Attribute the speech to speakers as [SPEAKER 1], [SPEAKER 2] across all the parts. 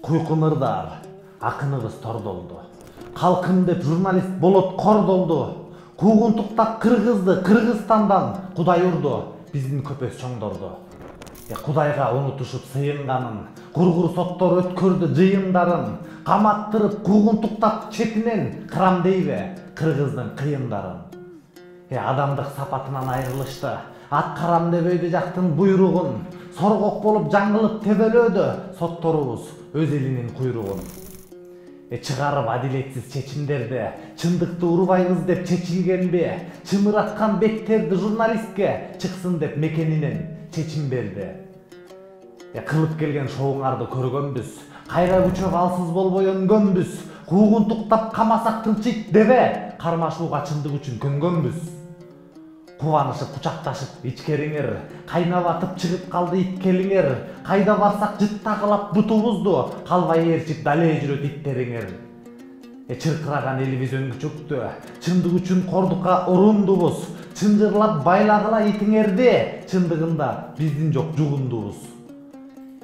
[SPEAKER 1] Куйкунурдар, акыныбыз тордолду. Калкым деп журналист болот кордолду. Куугунтуктап Кыргызды Кыргызстандан Кудай урду, биздин көпөс чоңдорду. Кудайга унутушуп сыйынганын, кургур соттор өткөрдү жыйындарын, каматтырып куугунтуктап четинен кырам дейбе Кыргыздын кыйындарын. Адамдык сапатынан айрылышты, ат карам деп өйдө жактын буйругун, соргок болуп жаңылып тебелөөдө сотторубуз өз элинин куйругун. Чыгарып адилетсиз чечимдерди, чындыкты урбайбыз деп чечилгенби, чымыраткан беттерди журналистке чыксын деп мекенинен чечим берди. Кылып келген шоуңарды көргөнбүз, кайра күчөп алсыз болбой өнгөнбүз, куугунтуктап камасак тынчыйт дебе кармашууга чындык үчүн көнгөнбүз. Кубанышып кучакташып ичкериңер, кайнап атып чыгып калды иткелиңер, кайда барсак жыттагылап бутубузду калбай ээрчип дале жүрөт иттериңер. Чыркыраган элибиз өңгү чөктү, чындык үчүн кордукка урундубуз, чынжырлап байлагыла итиңерди, чындыгында биздин жок жугундубуз.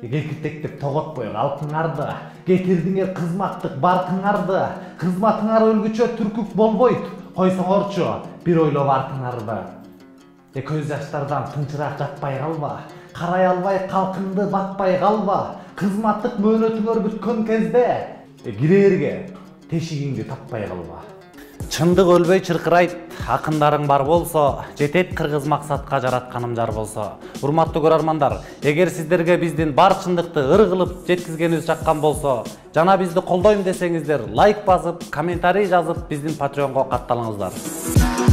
[SPEAKER 1] Келкиртектеп тоготпой калкыңарды, кетирдиңер кызматтык баркыңарды, кызматыңар өлгүчө түркүк болбойт, койсоңорчу бир ойлоп артыңарды. Көз жаштардан тынчыраак жатпай калба, карай албай калкыңды батпай калба, кызматтык мөөнөтүңөр бүткөн кезде кирээрге тешигиңди таппай калба. Чындык өлбөй чыркырайт, акындарың бар болсо, жетет кыргыз максатка жаратканым жар болсо. Урматтуу көрөрмандар, эгер сиздерге биздин бар чындыкты ыр кылып жеткизгенибиз жаккан болсо, жана бизди колдойм десеңиздер, лайк басып, комментарий жазып, биздин Patreonго катталыңыздар.